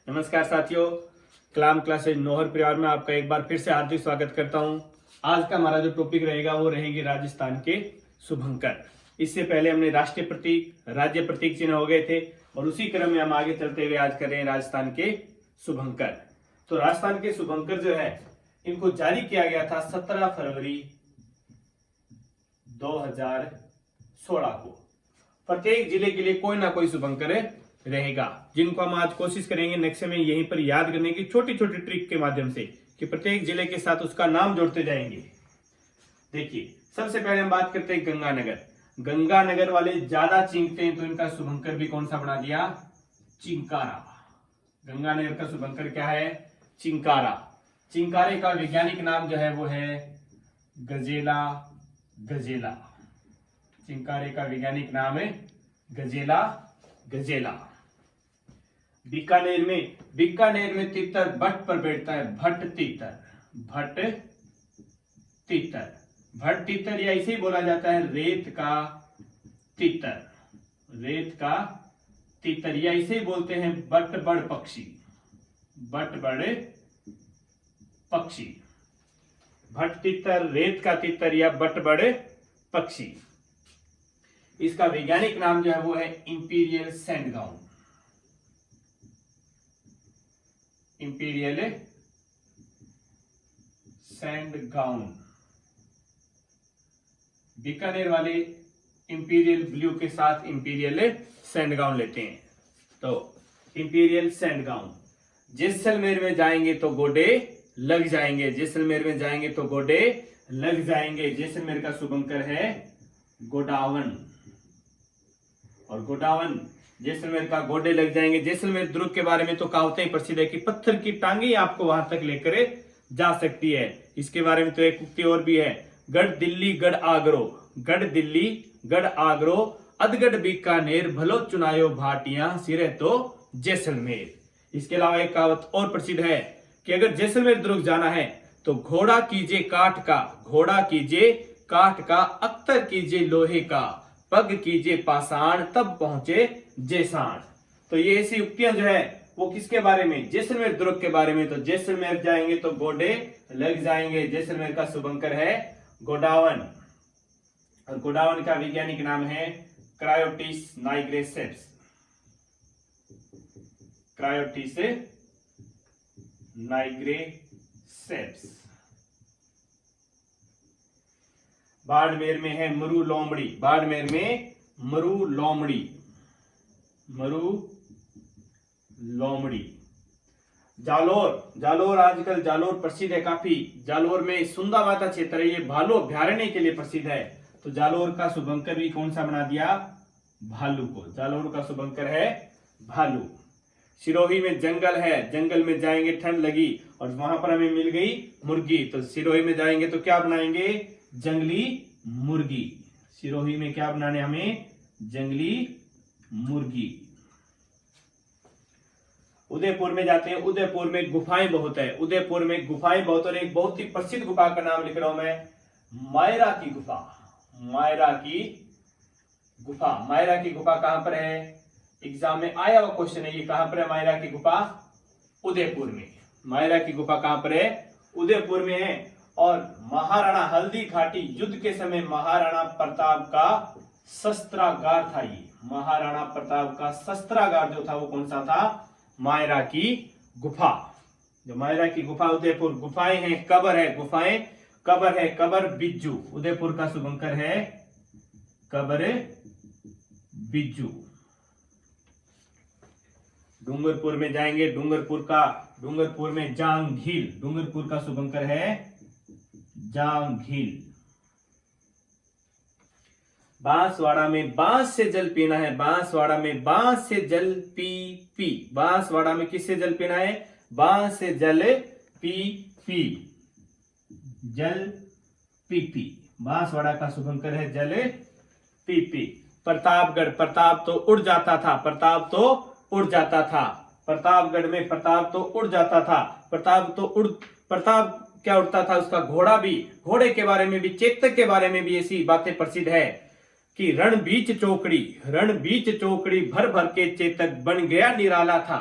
नमस्कार साथियों, कलाम क्लासेज नौहर परिवार में आपका एक बार फिर से हार्दिक स्वागत करता हूं। आज का हमारा जो टॉपिक रहेगा वो रहेंगे राजस्थान के शुभंकर। इससे पहले हमने राष्ट्रीय प्रतीक, राज्य प्रतीक चिन्ह हो गए थे और उसी क्रम में हम आगे चलते हुए आज कर रहे हैं राजस्थान के शुभंकर। तो राजस्थान के शुभंकर जो है इनको जारी किया गया था 17 फरवरी 2016 को। प्रत्येक जिले के लिए कोई ना कोई शुभंकर रहेगा, जिनको हम आज कोशिश करेंगे नेक्स्ट में यहीं पर याद करने की छोटी छोटी ट्रिक के माध्यम से कि प्रत्येक जिले के साथ उसका नाम जोड़ते जाएंगे। देखिए, सबसे पहले हम बात करते हैं गंगानगर। गंगानगर वाले ज्यादा चिंकते हैं तो इनका शुभंकर भी कौन सा बना दिया? चिंकारा। गंगानगर का शुभंकर क्या है? चिंकारा। चिंकारे का वैज्ञानिक नाम जो है वो है गजेला गजेला। चिंकारे का वैज्ञानिक नाम है गजेला गजेला। बीकानेर में तीतर भट्ट पर बैठता है, भट्ट तीतर। भट्ट तीतर, भट्ट तीतर या इसे ही बोला जाता है रेत का तीतर। रेत का तीतर या इसे ही बोलते हैं बटबड़ पक्षी। बटबड़ पक्षी, भट्ट तीतर, रेत का तीतर या बटबड़ पक्षी। इसका वैज्ञानिक नाम जो है वो है इंपीरियल सैंडगाउन। इंपीरियल सैंडगाउन। बीकानेर वाले इंपीरियल ब्लू के साथ इंपीरियल सैंडगाउन लेते हैं। तो इंपीरियल सैंडगाउन। जैसलमेर में जाएंगे तो गोडे लग जाएंगे। जैसलमेर में जाएंगे तो गोडे लग जाएंगे। जैसलमेर का शुभंकर है गोडावन। और गोडावन जैसलमेर का गोडे लग जाएंगे। जैसलमेर दुर्ग के बारे में तो कहावतें ही प्रसिद्ध है कि पत्थर की टांगे आपको वहां तक लेकर जा सकती है। इसके बारे में तो एक उक्ति और भी है, गढ़ दिल्ली गढ़ आगरो। गढ़ दिल्ली गढ़ आगरो, अधगढ़ बीकानेर, भलो चुनायो भाटियां, सिरे तो जैसलमेर। इसके अलावा एक कहावत और प्रसिद्ध है कि अगर जैसलमेर दुर्ग जाना है तो घोड़ा कीजिए काठ का, घोड़ा कीजिए काठ का, अख्तर कीजिए लोहे का, पग कीजिए पाषाण, तब पहुंचे जैसाण। तो ये ऐसी उक्तियां जो है वो किसके बारे में? जैसलमेर दुर्ग के बारे में। तो जैसलमेर जाएंगे तो गोडे लग जाएंगे। जैसलमेर का शुभंकर है गोडावन। और गोडावन का वैज्ञानिक नाम है क्रायोटिस नाइग्रेसेप्स। क्रायोटिस नाइग्रेसेप्स। बाड़मेर में है मरु लोमड़ी। बाड़मेर में मरु लोमड़ी। मरु लोमड़ी। जालोर आजकल जालोर प्रसिद्ध है काफी। जालोर में सुंदा माता क्षेत्र है, ये भालू अभ्यारण्य के लिए प्रसिद्ध है। तो जालोर का शुभंकर भी कौन सा बना दिया? भालू को। जालोर का शुभंकर है भालू। सिरोही में जंगल है, जंगल में जाएंगे ठंड लगी और वहां पर हमें मिल गई मुर्गी। तो सिरोही में जाएंगे तो क्या बनाएंगे? जंगली मुर्गी। सिरोही में क्या बनाने हमें? जंगली मुर्गी। उदयपुर में जाते हैं। उदयपुर में गुफाएं बहुत है। उदयपुर में गुफाएं बहुत, और एक बहुत ही प्रसिद्ध गुफा का नाम लिख रहा हूं मैं, मायरा की गुफा। मायरा की गुफा। मायरा की गुफा कहां पर है? एग्जाम में आया हुआ क्वेश्चन है, ये कहां पर है मायरा की गुफा? उदयपुर में। मायरा की गुफा कहां पर है? उदयपुर में है। और महाराणा हल्दी घाटी युद्ध के समय महाराणा प्रताप का शस्त्रागार था। ये महाराणा प्रताप का शस्त्रागार जो था वो कौन सा था? मायरा की गुफा। जो मायरा की गुफा उदयपुर। गुफाएं हैं, कब्र है, गुफाएं कब्र है, कब्र बिज्जू। उदयपुर का शुभंकर है कब्र बिज्जू। डूंगरपुर में जाएंगे, डूंगरपुर में जांघील। डूंगरपुर का शुभंकर है जांघील। बांसवाड़ा में बांस से जल पीना है। बांसवाड़ा में बांस से जल पी। बांसवाड़ा में किससे जल पीना है? बांस से जल पी। जल पी। बांसवाड़ा का शुभंकर है जल पी। प्रतापगढ़। प्रताप तो उड़ जाता था। प्रताप तो उड़ जाता था। प्रतापगढ़ में प्रताप तो उड़ जाता था। प्रताप क्या उड़ता था? उसका घोड़ा भी। घोड़े के बारे में भी, चेतक के बारे में भी ऐसी बातें प्रसिद्ध है कि रण बीच चौकड़ी भर भर के चेतक बन गया निराला था।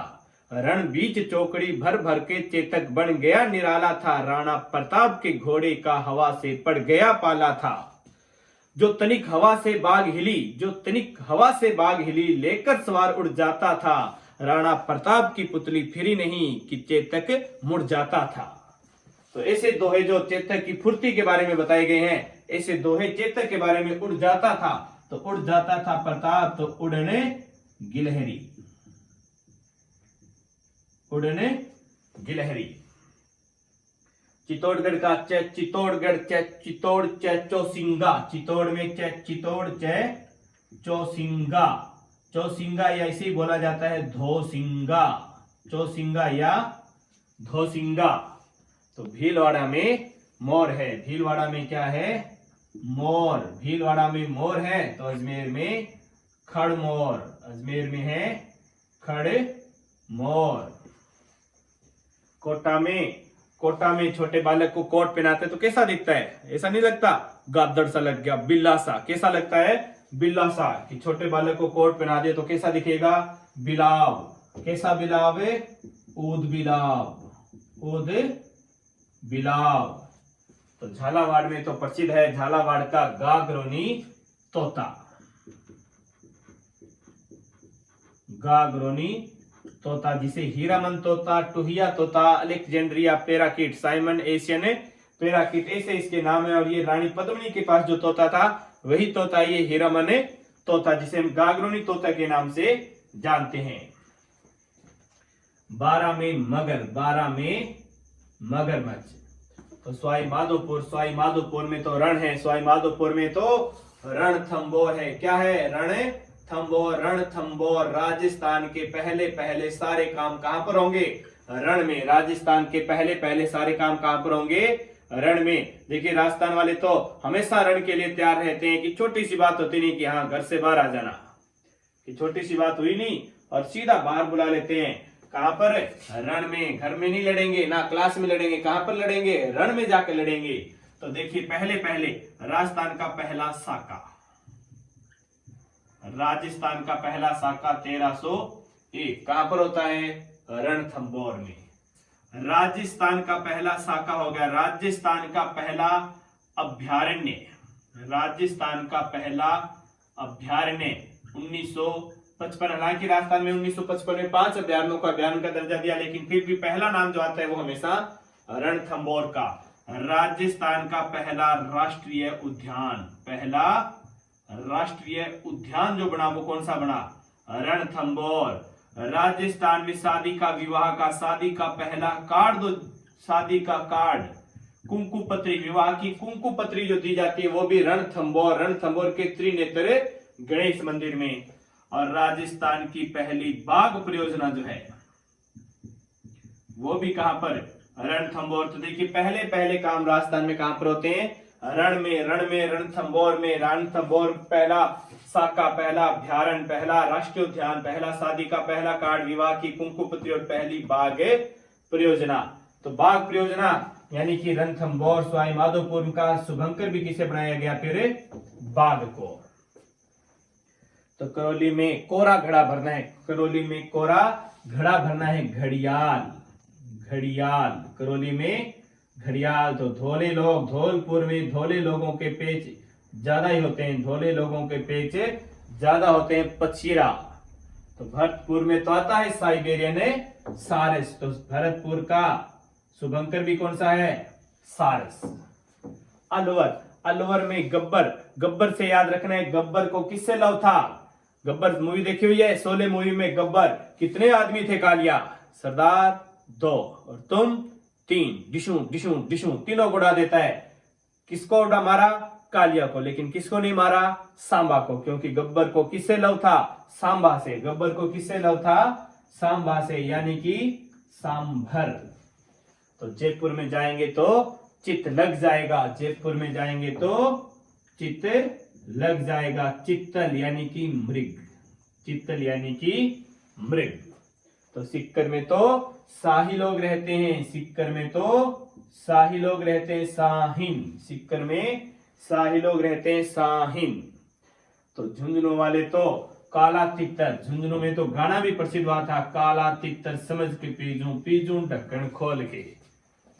रण बीच चौकड़ी भर भर के चेतक बन गया निराला था। राणा प्रताप के घोड़े का हवा से पड़ गया पाला था। जो तनिक हवा से बाग हिली, जो तनिक हवा से बाग हिली, लेकर सवार उड़ जाता था। राणा प्रताप की पुतली फिरी नहीं कि चेतक मुड़ जाता था। तो ऐसे दोहे जो चेतक की फुर्ती के बारे में बताए गए हैं, ऐसे दोहे चेतक के बारे में। उड़ जाता था तो उड़ जाता था प्रताप, तो उड़ने गिलहरी, उड़ने गिलहरी। चित्तौड़गढ़ का च, चित्तौड़गढ़ च, चित्तौड़ च चौसिंगा, चित्तौड़ में च, चित्तौड़ च चौसिंगा, चौसिंगा या ऐसे ही बोला जाता है धोसिंगा, चौसिंगा या धोसिंगा। तो भीलवाड़ा में मोर है, भीलवाड़ा में क्या है? मोर। भीलवाड़ा में मोर है तो अजमेर में खड़मोर, अजमेर में है खड़मोर। कोटा में छोटे बालक को कोट पहनाते तो कैसा दिखता है? ऐसा नहीं लगता गादड़ सा लग गया, बिल्ला सा। कैसा लगता है? बिल्ला सा। कि छोटे बालक को कोट पहना दे तो कैसा दिखेगा? बिलाव। कैसा बिलाव है? ऊद बिलाव, ऊद बिलाव। तो झालावाड़ में तो प्रसिद्ध है झालावाड़ का गागरोनी तोता, गागरोनी तोता, जिसे हीरामन तोता, टुहिया तोता, Alexandria parakeet, Simon Asian parakeet, ऐसे इसके नाम है। और ये रानी पद्मिनी के पास जो तोता था वही तोता ये हीरामन तोता, जिसे हम गागरोनी तोता के नाम से जानते हैं। 12 में मगर, 12 में मगरमच्छ। तो सवाई माधोपुर में तो रण है, सवाई माधोपुर में तो रणथंभौर है। क्या है? रणथंभौर। रणथंभौर राजस्थान के पहले पहले सारे काम कहां पर होंगे? रण में। राजस्थान के पहले पहले सारे काम कहां पर होंगे? रण में। देखिए राजस्थान वाले तो हमेशा रण के लिए तैयार रहते हैं कि छोटी सी बात होती नहीं कि हाँ घर से बाहर आ जाना, कि छोटी सी बात हुई नहीं और सीधा बाहर बुला लेते हैं। कहां पर? रण में। घर में नहीं लड़ेंगे, ना क्लास में लड़ेंगे, कहां पर लड़ेंगे? रण में जाकर लड़ेंगे। तो देखिए पहले पहले राजस्थान का पहला साका, राजस्थान का पहला साका 1301 कहां पर होता है? रणथंभौर में। राजस्थान का पहला साका हो गया। राजस्थान का पहला अभ्यारण्य, राजस्थान का पहला अभ्यारण्य 1955। हालांकि राजस्थान में 1955 में 5 अभ्यारण्यों का अभ्यारण्य का दर्जा दिया, लेकिन फिर भी पहला नाम जो आता है वो हमेशा रणथंभौर का। राजस्थान का पहला राष्ट्रीय उद्यान, पहला राष्ट्रीय उद्यान जो बना वो कौन सा बना? रणथंभौर। राजस्थान में शादी का विवाह का, शादी का पहला कार्ड, शादी का कार्ड, कुंकू पत्री, विवाह की कुंकू पत्री जो दी जाती है वो भी रणथंभौर, रणथंभौर के त्रिनेत्र गणेश मंदिर में। और राजस्थान की पहली बाघ परियोजना जो है वो भी कहां पर? रणथंभौर। तो देखिए पहले पहले काम राजस्थान में कहां पर होते हैं? रण में। रणथंभौर में। रणथंभौर पहला साका, पहला अभ्यारण्य, पहला राष्ट्रीय उद्यान, पहला शादी का पहला कार्ड, विवाह की कुंकू पत्री और पहली बाघ परियोजना। तो बाघ परियोजना यानी कि रणथंभौर, सवाई माधोपुर का शुभंकर भी किसे बनाया गया? फिर बाघ को। तो करौली में कोरा घड़ा भरना है, करौली में कोरा घड़ा भरना है घड़ियाल, घड़ियाल। करौली में घड़ियाल। तो धोले लोग, धौलपुर में धोले लोगों के पेच ज्यादा ही होते हैं, धोले लोगों के पेच ज्यादा होते हैं पचीरा। तो भरतपुर में तो आता है साइबेरियन सारस। तो भरतपुर का शुभंकर भी कौन सा है? सारस। अलवर, अलवर में गब्बर, गब्बर से याद रखना है गब्बर को किससे लव था? गब्बर मूवी देखी हुई है? शोले मूवी में गब्बर कितने आदमी थे? कालिया सरदार 2 और तुम 3, डिशू डिशू डिशू, तीनों को उड़ा देता है। किसको उड़ा मारा? कालिया को। लेकिन किसको नहीं मारा? सांबा को, क्योंकि गब्बर को किससे लव था? सांबा से। गब्बर को किससे लव था? सांबा से, यानी कि सांभर। तो जयपुर में जाएंगे तो चित्त लग जाएगा, जयपुर में जाएंगे तो चित्त लग जाएगा। चित्तल यानी कि मृग, चित्तल यानी कि मृग। तो सिक्कर में तो शाही लोग रहते हैं, सिक्कर में तो शाही लोग रहते हैं, शाहीन। सिक्कर में शाही लोग रहते हैं, शाहीन। तो झुंझुनू वाले तो काला तितर, झुंझुनू में तो गाना भी प्रसिद्ध हुआ था, काला तितर समझ के पीजू पीजू ढक्कन खोल के।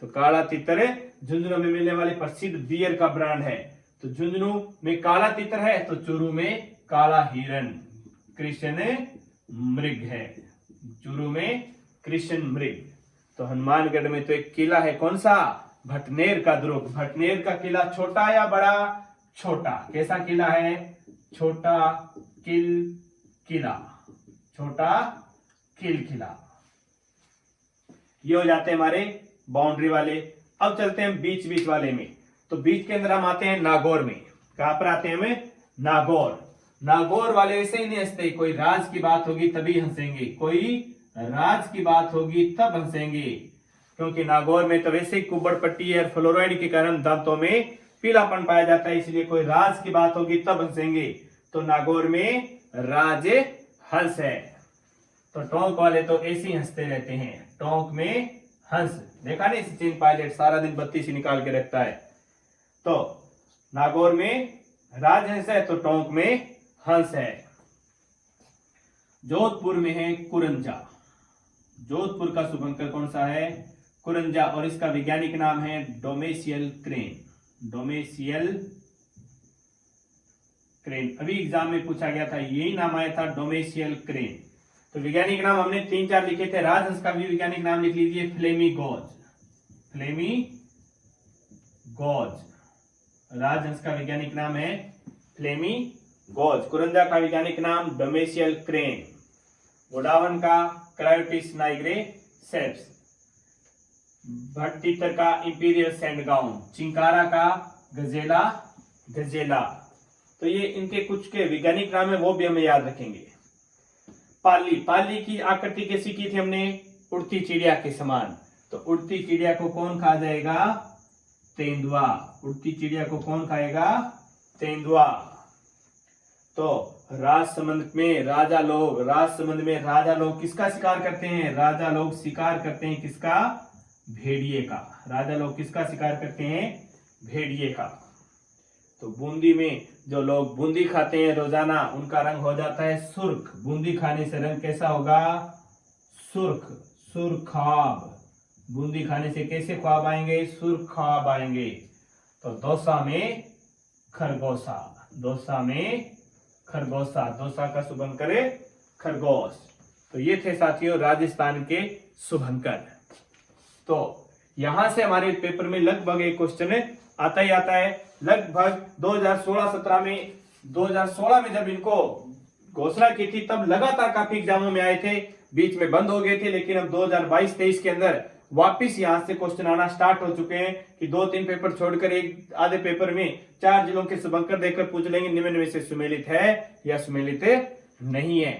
तो काला तितर झुंझुनू में मिलने वाले प्रसिद्ध बियर का ब्रांड है। तो झुंझुनू में काला तितर है तो चूरू में काला हिरन, कृष्ण मृग है, चूरू में कृष्ण मृग। तो हनुमानगढ़ में तो एक किला है, कौन सा? भटनेर का दुर्ग। भटनेर का किला छोटा या बड़ा? छोटा। कैसा किला है? छोटा किला, छोटा किला। ये हो जाते हैं हमारे बाउंड्री वाले। अब चलते हैं बीच बीच वाले में। तो बीच के अंदर हम आते हैं नागौर में। कहां पर आते हैं हमें? नागौर। नागौर वाले ऐसे ही नहीं हंसते, कोई राज की बात होगी तभी हंसेंगे, कोई राज की बात होगी तब हंसेंगे, क्योंकि नागौर में तो वैसे ही कुबड़ पट्टी और फ्लोराइड के कारण दांतों में पीलापन पाया जाता है, इसलिए कोई राज की बात होगी तब हंसेंगे। तो नागौर में राज हंस है। तो टोंक वाले तो ऐसे ही हंसते रहते हैं, टोंक में हंस। देखा नहीं सचिन पायलट सारा दिन बत्ती सी निकाल के रखता है। तो नागौर में राजहंस है तो टोंक में हंस है। जोधपुर में है कुरंजा। जोधपुर का शुभंकर कौन सा है? कुरंजा। और इसका वैज्ञानिक नाम है डोमेशियल क्रेन। डोमेशियल क्रेन अभी एग्जाम में पूछा गया था, यही नाम आया था, डोमेशियल क्रेन। तो वैज्ञानिक नाम हमने 3-4 लिखे थे। राजहंस का भी वैज्ञानिक नाम लिख लीजिए, फ्लेमिगोज। फ्लेमिगोज राजहंस का वैज्ञानिक नाम है फ्लेमिगोज। कुरंजा का वैज्ञानिक नाम डोमेशियल क्रेन। गोडावन का क्रायोटिस नाइग्रेसेप्स। भट्टीतर का इंपीरियल सैंड गाउन। चिंकारा का गजेला। तो ये इनके कुछ के वैज्ञानिक नाम है, वो भी हमें याद रखेंगे। पाली की आकृति कैसी की थी हमने? उड़ती चिड़िया के समान। तो उड़ती चिड़िया को कौन खा जाएगा? तेंदुआ। उड़ती चिड़िया को कौन खाएगा? तेंदुआ। तो राजसमंद में राजा लोग किसका शिकार करते हैं? राजा लोग शिकार करते हैं किसका? भेड़िए का। राजा लोग किसका शिकार करते हैं? भेड़िए का। तो बूंदी में जो लोग बूंदी खाते हैं रोजाना, उनका रंग हो जाता है सुर्ख। बूंदी खाने से रंग कैसा होगा? सुर्खाब। बूंदी खाने से कैसे ख्वाब आएंगे? सुर्खाब आएंगे। तो दौसा में खरगोशा। दौसा का शुभंकर खरगोश। तो ये थे साथियों राजस्थान के शुभंकर। तो यहां से हमारे पेपर में लगभग एक क्वेश्चन आता ही आता है। लगभग 2016-17 में 2016 में जब इनको घोषणा की थी तब लगातार काफी एग्जामों में आए थे, बीच में बंद हो गए थे, लेकिन अब 2022-23 के अंदर वापस यहां से क्वेश्चन आना स्टार्ट हो चुके हैं कि 2-3 पेपर छोड़कर एक आधे पेपर में 4 जिलों के शुभंकर देकर पूछ लेंगे निम्न में से सुमेलित है या सुमेलित नहीं है।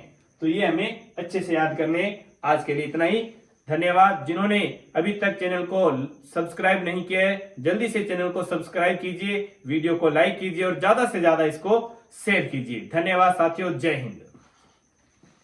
तो ये हमें अच्छे से याद करने। आज के लिए इतना ही। धन्यवाद। जिन्होंने अभी तक चैनल को सब्सक्राइब नहीं किया है, जल्दी से चैनल को सब्सक्राइब कीजिए, वीडियो को लाइक कीजिए और ज्यादा से ज्यादा इसको शेयर कीजिए। धन्यवाद साथियों। जय हिंद।